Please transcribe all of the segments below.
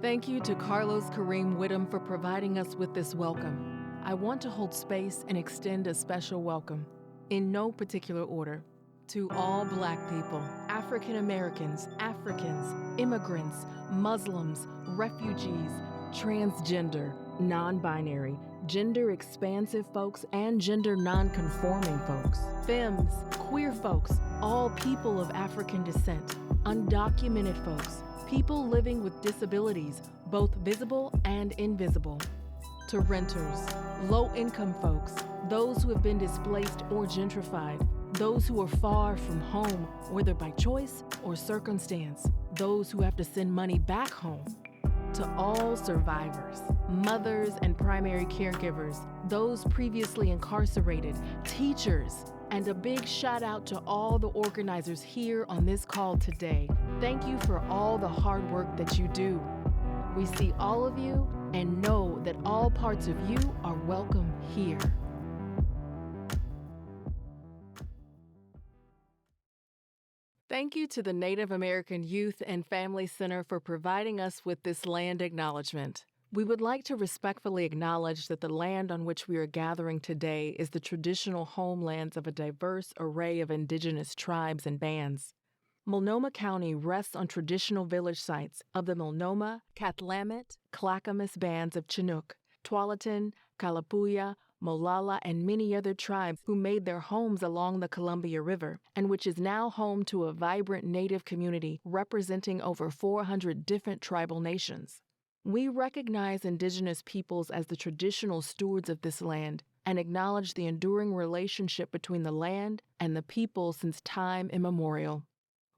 Thank you to Carlos Kareem Whittam for providing us with this welcome. I want to hold space and extend a special welcome, in no particular order, to all Black people, African Americans, Africans, immigrants, Muslims, refugees, transgender, non-binary, gender-expansive folks, and gender non-conforming folks, femmes, queer folks, all people of African descent, undocumented folks, people living with disabilities, both visible and invisible, to renters, low-income folks, those who have been displaced or gentrified, those who are far from home, whether by choice or circumstance, those who have to send money back home, to all survivors, mothers and primary caregivers, those previously incarcerated, teachers, and a big shout out to all the organizers here on this call today. Thank you for all the hard work that you do. We see all of you and know that all parts of you are welcome here. Thank you to the Native American Youth and Family Center for providing us with this land acknowledgement. We would like to respectfully acknowledge that the land on which we are gathering today is the traditional homelands of a diverse array of indigenous tribes and bands. Multnomah County rests on traditional village sites of the Multnomah, Cathlamet, Clackamas bands of Chinook, Tualatin, Kalapuya, Molalla, and many other tribes who made their homes along the Columbia River, and which is now home to a vibrant Native community representing over 400 different tribal nations. We recognize Indigenous peoples as the traditional stewards of this land and acknowledge the enduring relationship between the land and the people since time immemorial.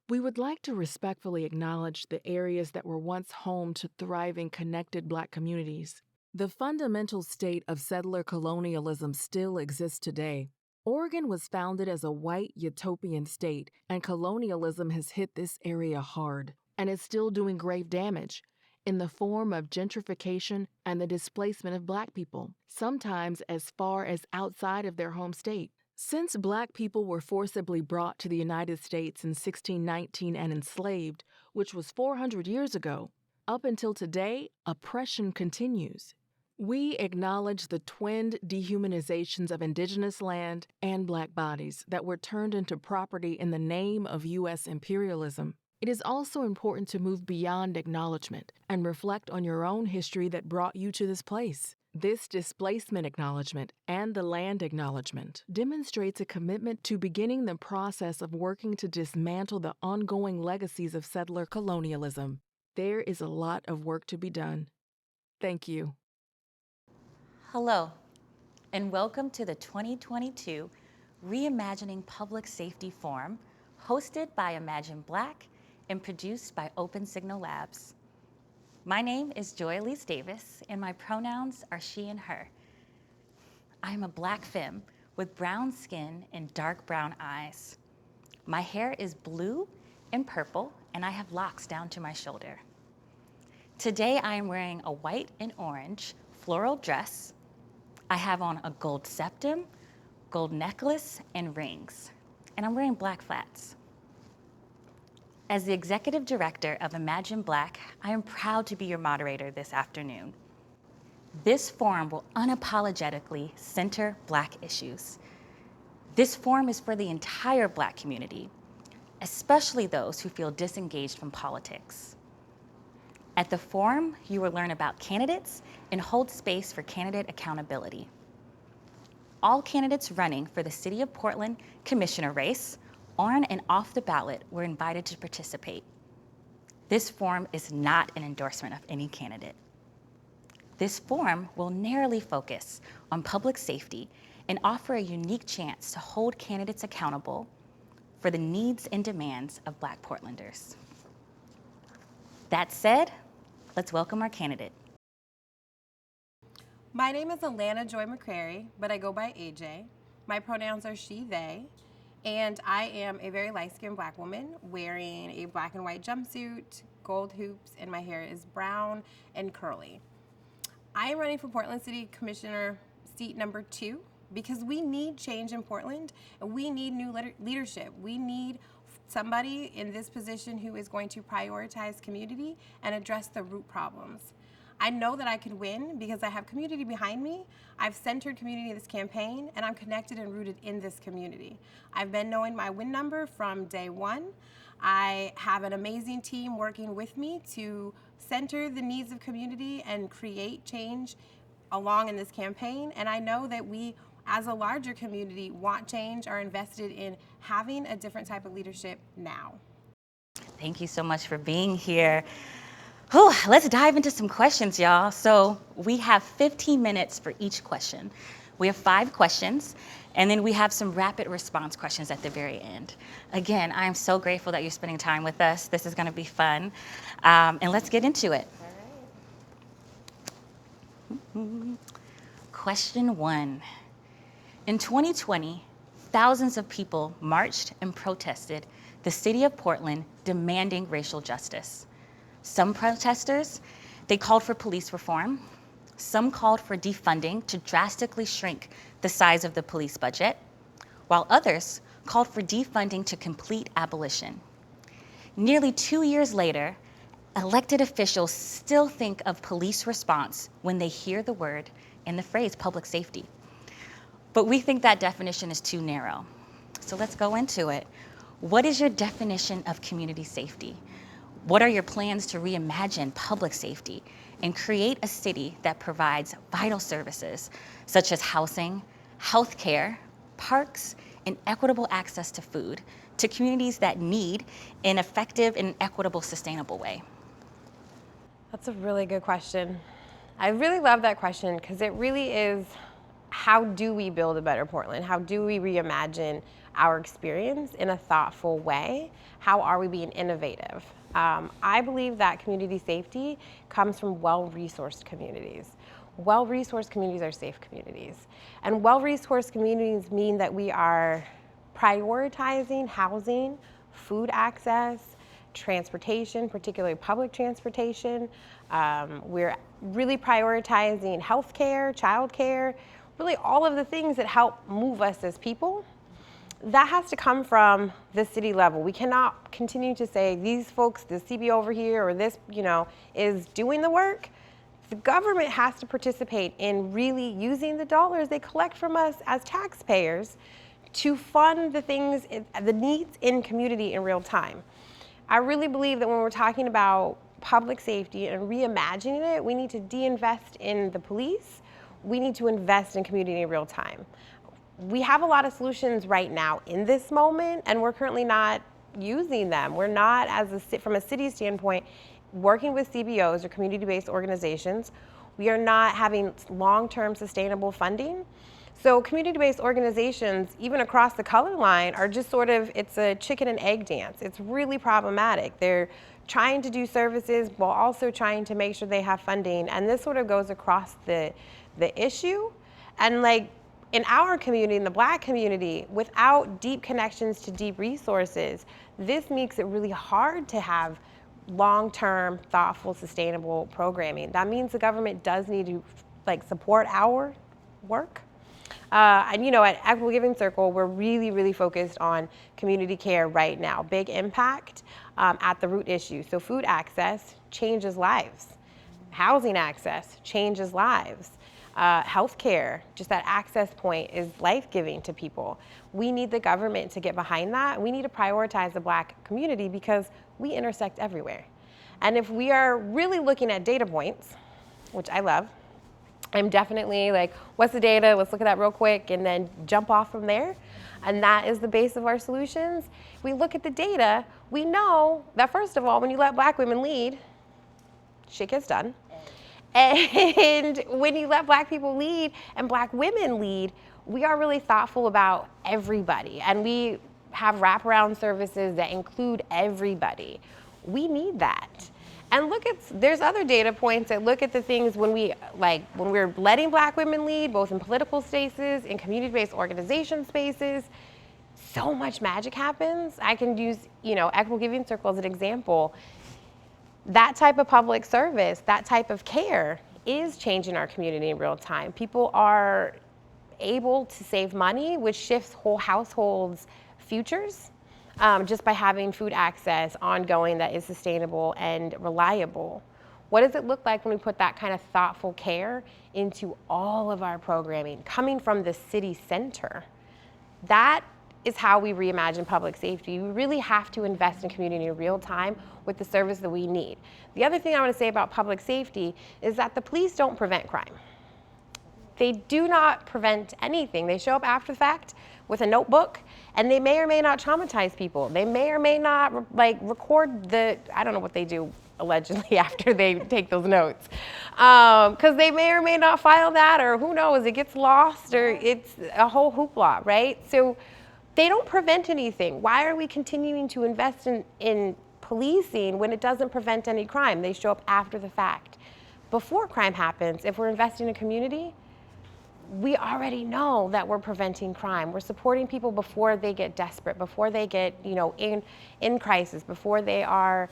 We would like to respectfully acknowledge the areas that were once home to thriving, connected Black communities. The fundamental state of settler colonialism still exists today. Oregon was founded as a white utopian state, and colonialism has hit this area hard, and is still doing grave damage in the form of gentrification and the displacement of Black people, sometimes as far as outside of their home state. Since Black people were forcibly brought to the United States in 1619 and enslaved, which was 400 years ago, up until today, oppression continues. We acknowledge the twinned dehumanizations of Indigenous land and Black bodies that were turned into property in the name of U.S. imperialism. It is also important to move beyond acknowledgement and reflect on your own history that brought you to this place. This displacement acknowledgement and the land acknowledgement demonstrates a commitment to beginning the process of working to dismantle the ongoing legacies of settler colonialism. There is a lot of work to be done. Thank you. Hello, and welcome to the 2022 Reimagining Public Safety Forum, hosted by Imagine Black and produced by Open Signal Labs. My name is Joy Alise Davis, and my pronouns are she and her. I am a Black femme with brown skin and dark brown eyes. My hair is blue and purple, and I have locks down to my shoulder. Today, I am wearing a white and orange floral dress. I have on a gold septum, gold necklace, and rings, and I'm wearing black flats. As the executive director of Imagine Black, I am proud to be your moderator this afternoon. This forum will unapologetically center Black issues. This forum is for the entire Black community, especially those who feel disengaged from politics. At the forum, you will learn about candidates and hold space for candidate accountability. All candidates running for the City of Portland Commissioner race, on and off the ballot, were invited to participate. This forum is not an endorsement of any candidate. This forum will narrowly focus on public safety and offer a unique chance to hold candidates accountable for the needs and demands of Black Portlanders. That said, let's welcome our candidate. My name is Alanna Joy McCreary, but I go by AJ. My pronouns are she, they, and I am a very light-skinned Black woman wearing a black and white jumpsuit, gold hoops, and my hair is brown and curly. I am running for Portland City Commissioner seat number 2 because we need change in Portland, and we need new leadership. We need somebody in this position who is going to prioritize community and address the root problems. I know that I can win because I have community behind me. I've centered community in this campaign, and I'm connected and rooted in this community. I've been knowing my win number from day one. I have an amazing team working with me to center the needs of community and create change along in this campaign. And I know that we, as a larger community, want change, are invested in having a different type of leadership now. Thank you so much for being here. Whew, let's dive into some questions, y'all. So we have 15 minutes for each question. We have 5 questions, and then we have some rapid response questions at the very end. Again, I am so grateful that you're spending time with us. This is going to be fun. And let's get into it. All right. Question 1. In 2020, thousands of people marched and protested the city of Portland demanding racial justice. Some protesters, they called for police reform. Some called for defunding to drastically shrink the size of the police budget, while others called for defunding to complete abolition. Nearly 2 years later, elected officials still think of police response when they hear the word and the phrase public safety. But we think that definition is too narrow. So let's go into it. What is your definition of community safety? What are your plans to reimagine public safety and create a city that provides vital services such as housing, healthcare, parks, and equitable access to food to communities that need an effective and equitable, sustainable way? That's a really good question. I really love that question because it really is, how do we build a better Portland? How do we reimagine our experience in a thoughtful way? How are we being innovative? I believe that community safety comes from well-resourced communities. Well-resourced communities are safe communities. And well-resourced communities mean that we are prioritizing housing, food access, transportation, particularly public transportation. We're really prioritizing healthcare, childcare, really all of the things that help move us as people. That has to come from the city level. We cannot continue to say these folks, the CBO over here or this, is doing the work. The government has to participate in really using the dollars they collect from us as taxpayers to fund the things, the needs in community in real time. I really believe that when we're talking about public safety and reimagining it, we need to de-invest in the police. We need to invest in community in real time. We have a lot of solutions right now in this moment, and we're currently not using them. We're not, from a city standpoint, working with CBOs or community-based organizations. We are not having long-term sustainable funding. So community-based organizations, even across the color line, are just it's a chicken and egg dance. It's really problematic. They're trying to do services while also trying to make sure they have funding, and this sort of goes across the issue. And in our community, in the Black community, without deep connections to deep resources, this makes it really hard to have long-term, thoughtful, sustainable programming. That means the government does need to support our work. And at Equitable Giving Circle, we're really, really focused on community care right now. Big impact at the root issue. So food access changes lives. Housing access changes lives. Healthcare, just that access point is life-giving to people. We need the government to get behind that. We need to prioritize the Black community because we intersect everywhere. And if we are really looking at data points, which I love, I'm definitely what's the data? Let's look at that real quick and then jump off from there. And that is the base of our solutions. We look at the data, we know that first of all, when you let Black women lead, shit gets done. And when you let Black people lead and Black women lead, we are really thoughtful about everybody. And we have wraparound services that include everybody. We need that. And there's other data points that look at the things when we're letting Black women lead, both in political spaces, in community-based organization spaces, so much magic happens. I can use, Equitable Giving Circle as an example. That type of public service, that type of care is changing our community in real time. People are able to save money, which shifts whole households' futures. just by having food access ongoing that is sustainable and reliable. What does it look like when we put that kind of thoughtful care into all of our programming, coming from the city center? That is how we reimagine public safety. We really have to invest in community in real time with the service that we need. The other thing I want to say about public safety is that the police don't prevent crime. They do not prevent anything. They show up after the fact with a notebook, and they may or may not traumatize people. They may or may not record I don't know what they do allegedly after they take those notes. Because they may or may not file that, or who knows, it gets lost, or it's a whole hoopla, right? So they don't prevent anything. Why are we continuing to invest in policing when it doesn't prevent any crime? They show up after the fact. Before crime happens, if we're investing in a community, we already know that we're preventing crime. We're supporting people before they get desperate, before they get, in crisis, before they are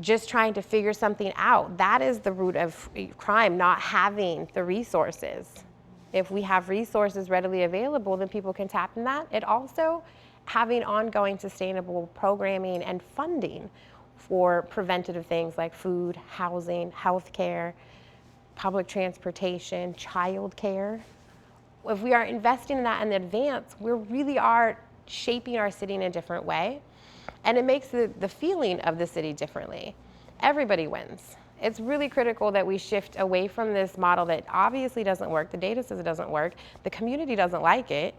just trying to figure something out. That is the root of crime, not having the resources. If we have resources readily available, then people can tap in that. It also having ongoing sustainable programming and funding for preventative things like food, housing, healthcare, public transportation, childcare. If we are investing in that in advance, we really are shaping our city in a different way. And it makes the feeling of the city differently. Everybody wins. It's really critical that we shift away from this model that obviously doesn't work. The data says it doesn't work. The community doesn't like it.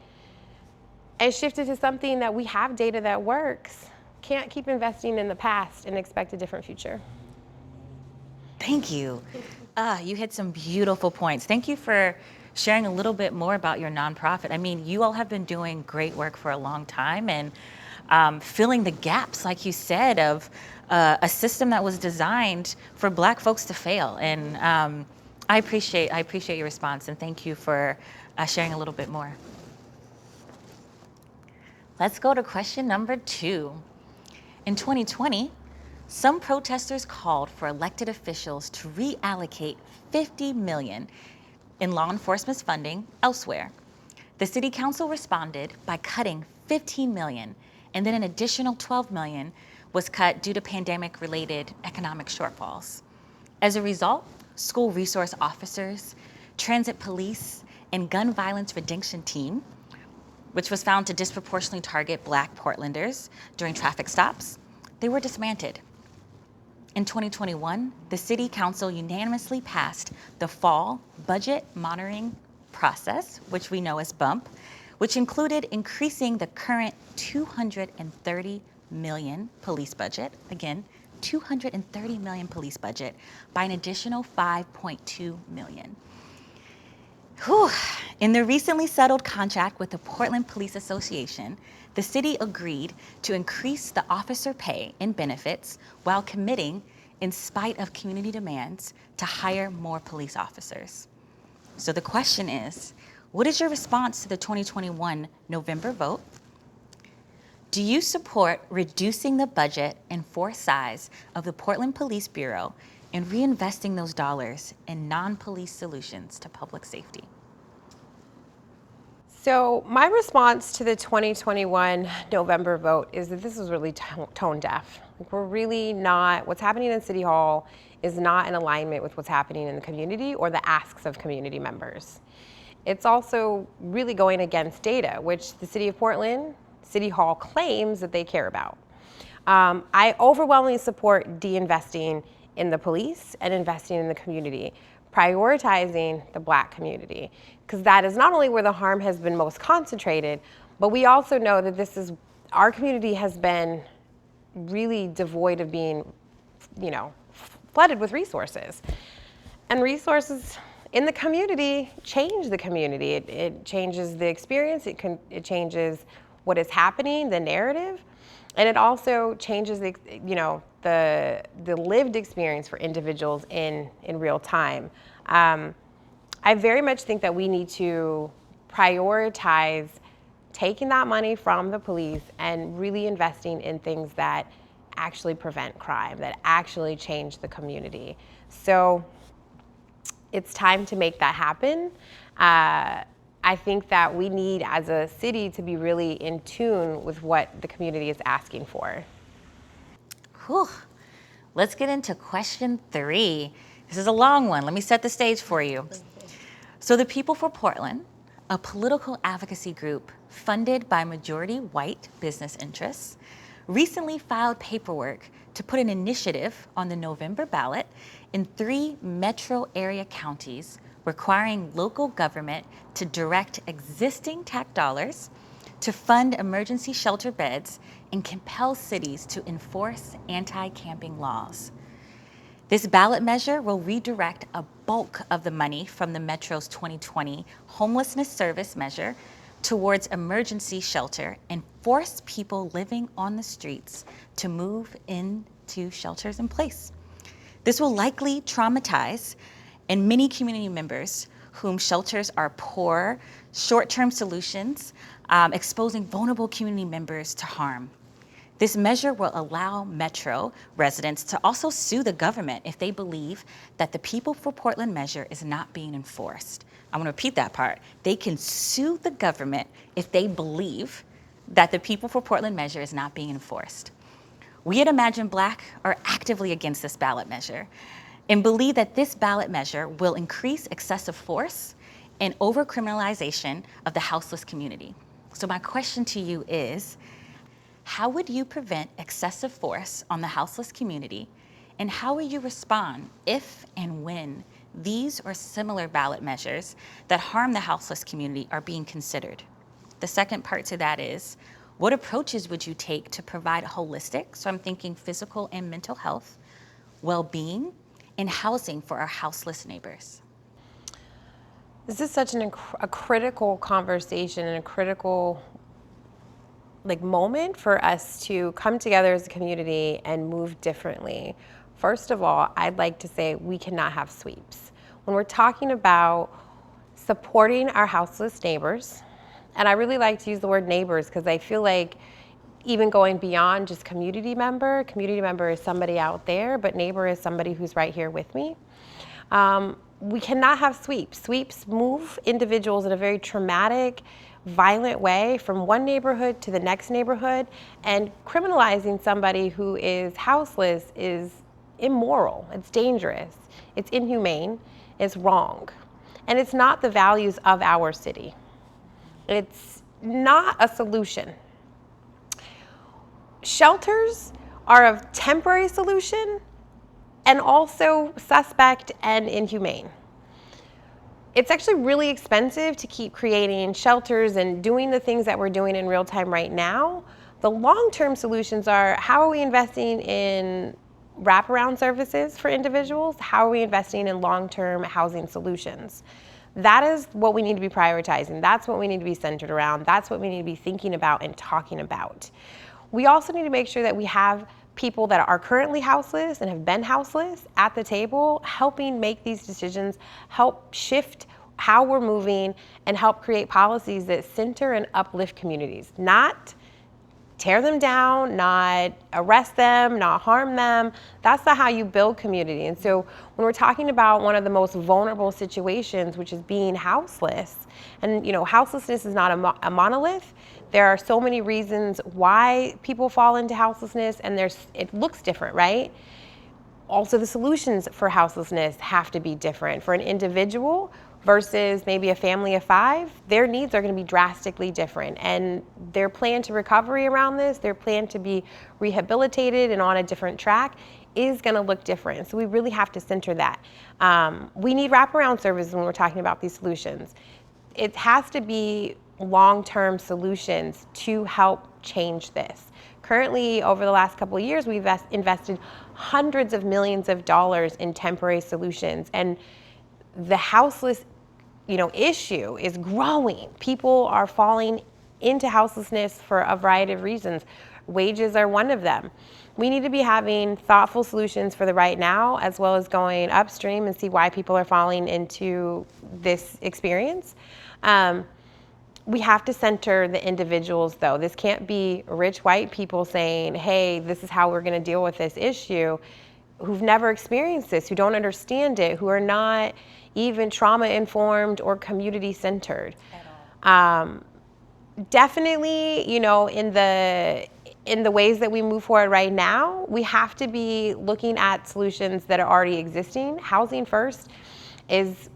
And shift it to something that we have data that works. Can't keep investing in the past and expect a different future. Thank you. You hit some beautiful points. Thank you for sharing a little bit more about your nonprofit. I mean, you all have been doing great work for a long time, and filling the gaps, like you said, of a system that was designed for Black folks to fail. And I appreciate your response, and thank you for sharing a little bit more. Let's go to question number 2. In 2020, some protesters called for elected officials to reallocate $50 million in law enforcement funding elsewhere. The city council responded by cutting $15 million, and then an additional $12 million was cut due to pandemic-related economic shortfalls. As a result, school resource officers, transit police, and gun violence reduction team, which was found to disproportionately target Black Portlanders during traffic stops, they were dismantled. In 2021, the city council unanimously passed the fall budget monitoring process, which we know as BUMP, which included increasing the current $230 million police budget, again, $230 million police budget, by an additional $5.2 million. Whew. In the recently settled contract with the Portland Police Association, the city agreed to increase the officer pay and benefits while committing, in spite of community demands, to hire more police officers. So the question is, what is your response to the 2021 November vote? Do you support reducing the budget and force size of the Portland Police Bureau and reinvesting those dollars in non-police solutions to public safety? So my response to the 2021 November vote is that this was really tone deaf. We're really not, what's happening in City Hall is not in alignment with what's happening in the community or the asks of community members. It's also really going against data, which the City of Portland, City Hall claims that they care about. I overwhelmingly support de-investing in the police and investing in the community, prioritizing the Black community, because that is not only where the harm has been most concentrated, but we also know that our community has been really devoid of being, flooded with resources. And resources in the community change the community. It changes the experience, it changes what is happening, the narrative, and it also changes the lived experience for individuals in real time. I very much think that we need to prioritize taking that money from the police and really investing in things that actually prevent crime, that actually change the community. So it's time to make that happen. I I think that we need as a city to be really in tune with what the community is asking for. Whew. Let's get into question 3. This is a long one. Let me set the stage for you. So the People for Portland, a political advocacy group funded by majority white business interests, recently filed paperwork to put an initiative on the November ballot in 3 metro area counties requiring local government to direct existing tax dollars to fund emergency shelter beds and compel cities to enforce anti-camping laws. This ballot measure will redirect a bulk of the money from the Metro's 2020 homelessness service measure towards emergency shelter and force people living on the streets to move into shelters in place. This will likely traumatize and many community members whom shelters are poor, short-term solutions, exposing vulnerable community members to harm. This measure will allow Metro residents to also sue the government if they believe that the People for Portland measure is not being enforced. I'm gonna repeat that part. They can sue the government if they believe that the People for Portland measure is not being enforced. We at Imagine Black are actively against this ballot measure and believe that this ballot measure will increase excessive force and over-criminalization of the houseless community. So my question to you is, how would you prevent excessive force on the houseless community, and how would you respond if and when these or similar ballot measures that harm the houseless community are being considered? The second part to that is, what approaches would you take to provide holistic, so I'm thinking physical and mental health, well-being, and housing for our houseless neighbors? This is such a critical conversation and a critical moment for us to come together as a community and move differently. First of all, I'd like to say we cannot have sweeps. When we're talking about supporting our houseless neighbors, and I really like to use the word neighbors because I feel like even going beyond just community member is somebody out there, but neighbor is somebody who's right here with me. We cannot have sweeps. Sweeps move individuals in a very traumatic, violent way from one neighborhood to the next neighborhood, and criminalizing somebody who is houseless is immoral, it's dangerous, it's inhumane, it's wrong, and it's not the values of our city. It's not a solution. Shelters are a temporary solution and also suspect and inhumane. It's actually really expensive to keep creating shelters and doing the things that we're doing in real time right now. The long-term solutions are, how are we investing in wraparound services for individuals? How are we investing in long-term housing solutions? That is what we need to be prioritizing. That's what we need to be centered around. That's what we need to be thinking about and talking about. We also need to make sure that we have people that are currently houseless and have been houseless at the table, helping make these decisions, help shift how we're moving, and help create policies that center and uplift communities, not tear them down, not arrest them, not harm them. That's not how you build community. And so when we're talking about one of the most vulnerable situations, which is being houseless, and houselessness is not a monolith. There are so many reasons why people fall into houselessness, and it looks different, right? Also, the solutions for houselessness have to be different. For an individual versus maybe a family of 5, their needs are going to be drastically different. And their plan to recovery around this, their plan to be rehabilitated and on a different track is going to look different. So we really have to center that. We need wraparound services when we're talking about these solutions. It has to be long-term solutions to help change this. Currently, over the last couple of years, we've invested hundreds of millions of dollars in temporary solutions, and the houseless, issue is growing. People are falling into houselessness for a variety of reasons. Wages are one of them. We need to be having thoughtful solutions for the right now, as well as going upstream and see why people are falling into this experience. We have to center the individuals, though. This can't be rich white people saying, hey, this is how we're going to deal with this issue, who've never experienced this, who don't understand it, who are not even trauma-informed or community-centered. Definitely, you know, in the ways that we move forward right now, we have to be looking at solutions that are already existing. Housing first is,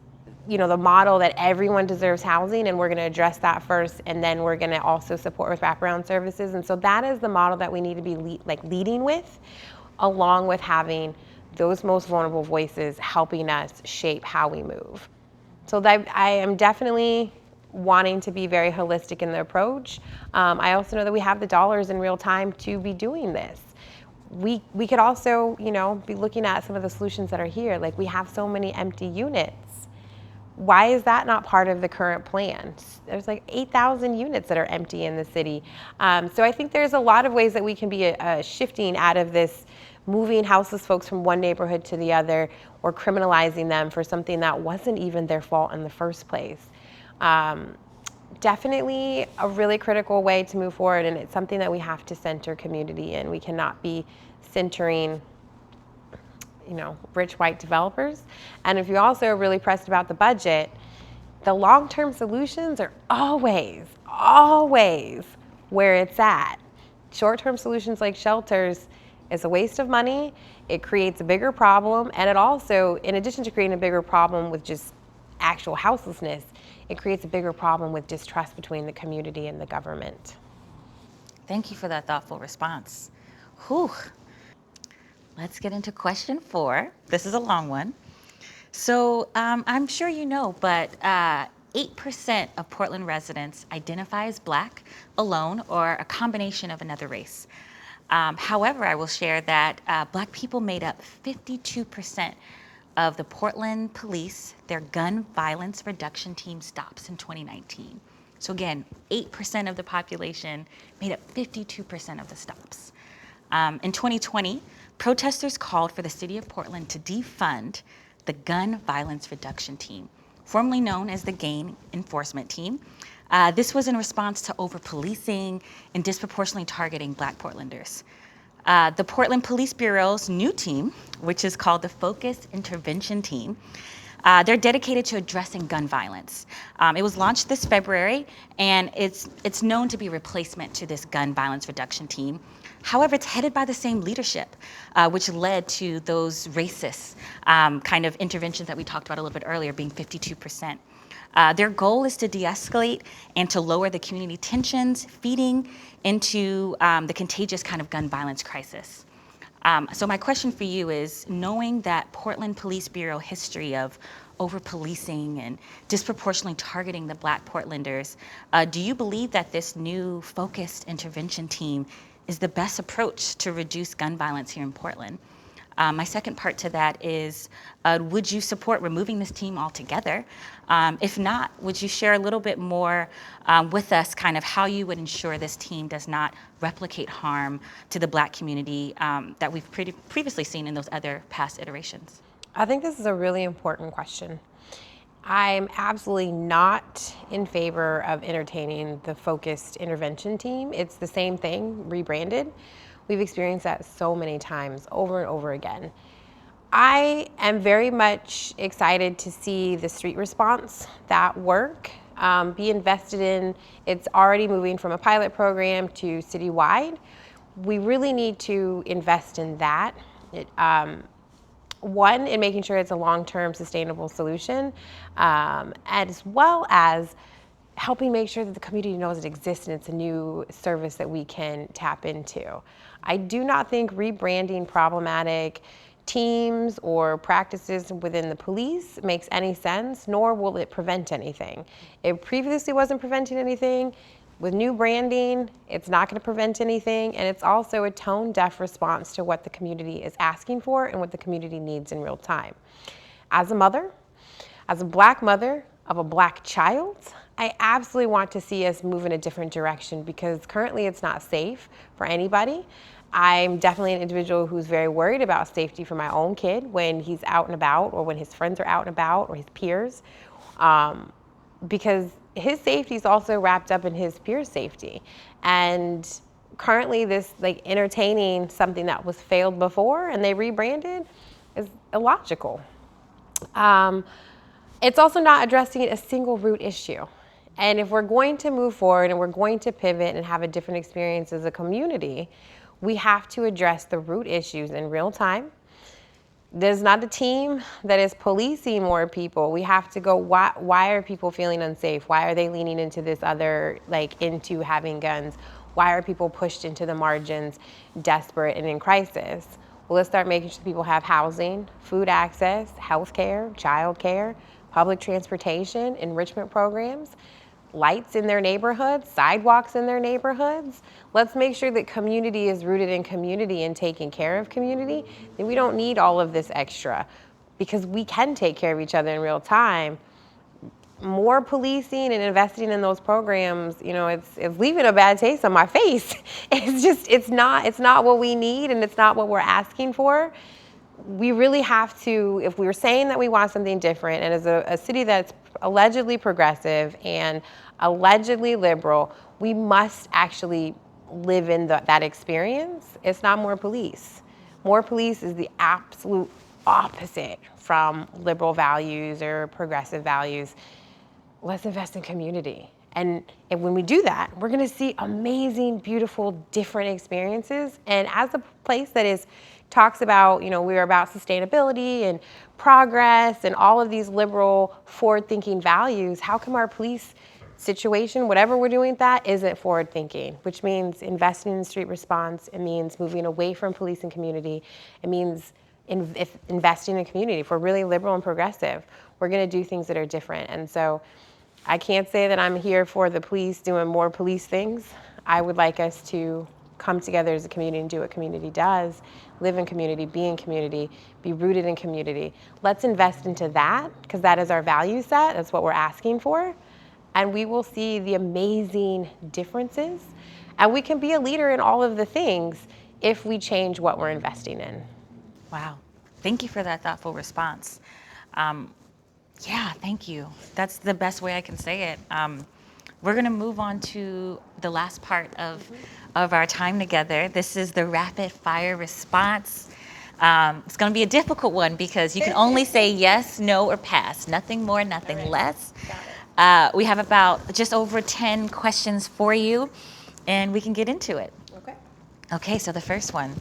you know, the model that everyone deserves housing, and we're going to address that first, and then we're going to also support with wraparound services. And so that is the model that we need to be leading with, along with having those most vulnerable voices helping us shape how we move. So that I am definitely wanting to be very holistic in the approach. I also know that we have the dollars in real time to be doing this. We could also, you know, be looking at some of the solutions that are here. Like, we have so many empty units. Why is that not part of the current plan? There's like 8,000 units that are empty in the city. So I think there's a lot of ways that we can be shifting out of this moving houseless folks from one neighborhood to the other, or criminalizing them for something that wasn't even their fault in the first place. Definitely a really critical way to move forward, and it's something that we have to center community in. We cannot be centering, you know, rich white developers. And if you're also really pressed about the budget, the long-term solutions are always where it's at. Short-term solutions like shelters is a waste of money. It creates a bigger problem, and it also, in addition to creating a bigger problem with just actual houselessness, it creates a bigger problem with distrust between the community and the government. Thank you for that thoughtful response. Whew. Let's get into question 4. This is a long one. So I'm sure you know, but 8% of Portland residents identify as Black alone or a combination of another race. However, I will share that Black people made up 52% of the Portland police, their gun violence reduction team stops in 2019. So again, 8% of the population made up 52% of the stops. In 2020, protesters called for the city of Portland to defund the Gun Violence Reduction Team, formerly known as the Gang Enforcement Team. This was in response to over-policing and disproportionately targeting Black Portlanders. The Portland Police Bureau's new team, which is called the Focused Intervention Team, they're dedicated to addressing gun violence. It was launched this February, and it's known to be a replacement to this Gun Violence Reduction Team. However, it's headed by the same leadership, which led to those racist kind of interventions that we talked about a little bit earlier, being 52%. Their goal is to de-escalate and to lower the community tensions, feeding into the contagious kind of gun violence crisis. So my question for you is, knowing that Portland Police Bureau history of over-policing and disproportionately targeting the Black Portlanders, do you believe that this new focused intervention team is the best approach to reduce gun violence here in Portland? My second part to that is, would you support removing this team altogether? If not, would you share a little bit more with us kind of how you would ensure this team does not replicate harm to the Black community that we've previously seen in those other past iterations? I think this is a really important question. I'm absolutely not in favor of entertaining the focused intervention team. It's the same thing, rebranded. We've experienced that so many times, over and over again. I am very much excited to see the street response, that work, be invested in. It's already moving from a pilot program to citywide. We really need to invest in that. One, in making sure it's a long-term sustainable solution, as well as helping make sure that the community knows it exists and it's a new service that we can tap into. I do not think rebranding problematic teams or practices within the police makes any sense, nor will it prevent anything. It previously wasn't preventing anything. With new branding, it's not going to prevent anything, and it's also a tone-deaf response to what the community is asking for and what the community needs in real time. As a mother, as a Black mother of a Black child, I absolutely want to see us move in a different direction, because currently it's not safe for anybody. I'm definitely an individual who's very worried about safety for my own kid when he's out and about, or when his friends are out and about, or his peers, because his safety is also wrapped up in his peers' safety. And currently this, like, entertaining something that was failed before and they rebranded is illogical. It's also not addressing a single root issue. And if we're going to move forward and we're going to pivot and have a different experience as a community, we have to address the root issues in real time. There's not a team that is policing more people. We have to go, why are people feeling unsafe? Why are they leaning into this other, like into having guns? Why are people pushed into the margins, desperate and in crisis? Well, let's start making sure people have housing, food access, health care, child care, public transportation, enrichment programs, lights in their neighborhoods, sidewalks in their neighborhoods. Let's make sure that community is rooted in community and taking care of community. Then we don't need all of this extra because we can take care of each other in real time. More policing and investing in those programs, you know, it's leaving a bad taste on my face. It's not what we need and it's not what we're asking for. We really have to, if we're saying that we want something different, and as a city that's allegedly progressive and allegedly liberal, we must actually live in that experience. It's not more police. More police is the absolute opposite from liberal values or progressive values. Let's invest in community. And when we do that, we're gonna see amazing, beautiful, different experiences. And as a place that talks about, you know, we're about sustainability and progress and all of these liberal, forward-thinking values, how come our police situation, whatever we're doing with that, isn't forward-thinking? Which means investing in street response, it means moving away from police and community, it means investing in community. If we're really liberal and progressive, we're gonna do things that are different. And so I can't say that I'm here for the police doing more police things. I would like us to come together as a community and do what community does, live in community, be rooted in community. Let's invest into that because that is our value set. That's what we're asking for. And we will see the amazing differences. And we can be a leader in all of the things if we change what we're investing in. Wow. Thank you for that thoughtful response. Yeah, thank you. That's the best way I can say it. We're going to move on to the last part of our time together. This is the rapid fire response. It's going to be a difficult one because you can only say yes, no, or pass. Nothing more, nothing less. We have about just over 10 questions for you, and we can get into it. Okay, so the first one.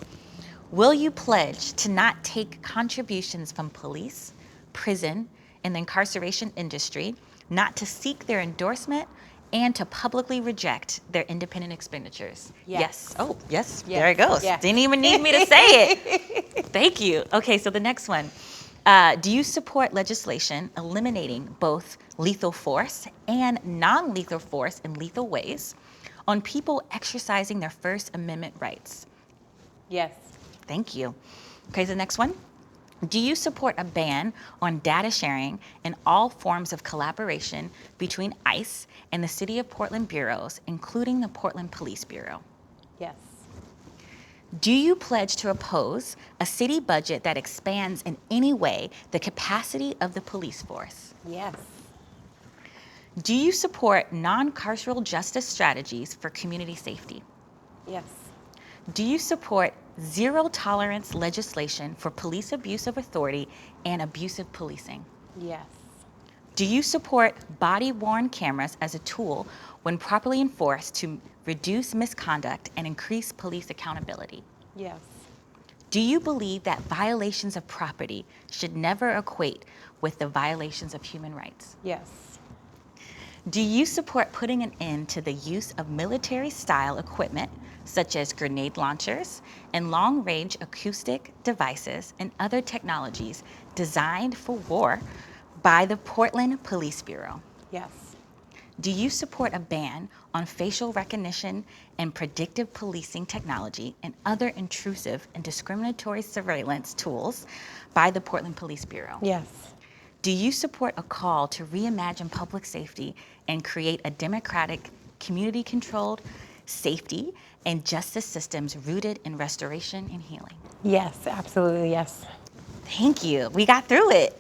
Will you pledge to not take contributions from police, prison, and the incarceration industry, not to seek their endorsement, and to publicly reject their independent expenditures? Yes. Oh, yes. There it goes. Yes. Didn't even need me to say it. Thank you. Okay, so the next one. Do you support legislation eliminating both lethal force and non-lethal force in lethal ways on people exercising their First Amendment rights? Yes. Thank you. Okay, so the next one. Do you support a ban on data sharing and all forms of collaboration between ICE and the City of Portland bureaus, including the Portland Police Bureau? Yes. Do you pledge to oppose a city budget that expands in any way the capacity of the police force? Yes. Do you support non-carceral justice strategies for community safety? Yes. Do you support zero tolerance legislation for police abuse of authority and abusive policing? Yes. Do you support body-worn cameras as a tool when properly enforced to reduce misconduct and increase police accountability? Yes. Do you believe that violations of property should never equate with the violations of human rights? Yes. Do you support putting an end to the use of military-style equipment such as grenade launchers and long-range acoustic devices and other technologies designed for war by the Portland Police Bureau? Yes. Do you support a ban on facial recognition and predictive policing technology and other intrusive and discriminatory surveillance tools by the Portland Police Bureau? Yes. Do you support a call to reimagine public safety and create a democratic, community-controlled safety and justice systems rooted in restoration and healing? Yes, absolutely, yes. Thank you. We got through it.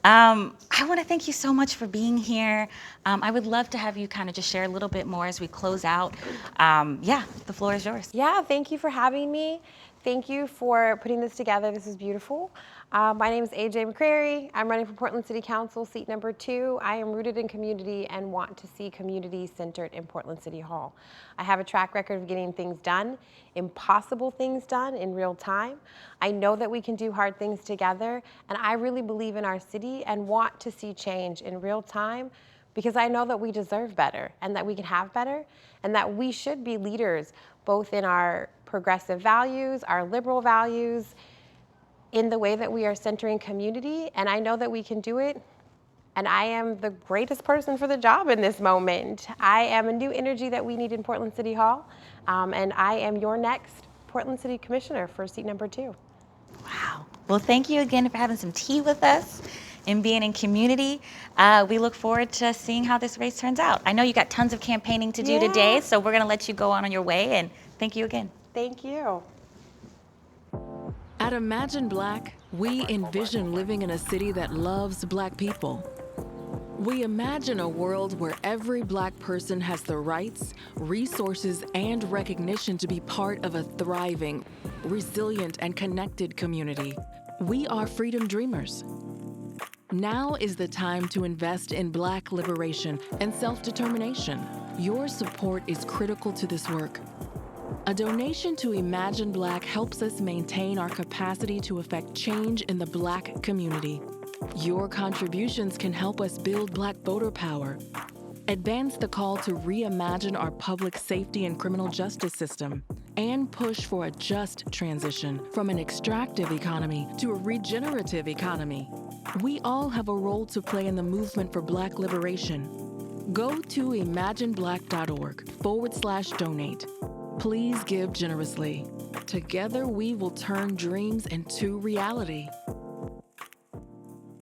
I want to thank you so much for being here. I would love to have you kind of just share a little bit more as we close out. Yeah, the floor is yours. Yeah, thank you for having me. Thank you for putting this together. This is beautiful. My name is AJ McCreary. I'm running for Portland City Council, seat number 2. I am rooted in community and want to see community centered in Portland City Hall. I have a track record of getting things done, impossible things done in real time. I know that we can do hard things together, and I really believe in our city and want to see change in real time because I know that we deserve better and that we can have better and that we should be leaders both in our progressive values, our liberal values, in the way that we are centering community, and I know that we can do it, and I am the greatest person for the job in this moment. I am a new energy that we need in Portland City Hall, and I am your next Portland City Commissioner for seat number 2. Wow. Well, thank you again for having some tea with us and being in community. We look forward to seeing how this race turns out. I know you got tons of campaigning to do today, so we're going to let you go on your way, and thank you again. Thank you. At Imagine Black, we envision living in a city that loves Black people. We imagine a world where every Black person has the rights, resources, and recognition to be part of a thriving, resilient, and connected community. We are freedom dreamers. Now is the time to invest in Black liberation and self-determination. Your support is critical to this work. A donation to Imagine Black helps us maintain our capacity to affect change in the Black community. Your contributions can help us build Black voter power, advance the call to reimagine our public safety and criminal justice system, and push for a just transition from an extractive economy to a regenerative economy. We all have a role to play in the movement for Black liberation. Go to imagineblack.org/donate. Please give generously. Together, we will turn dreams into reality.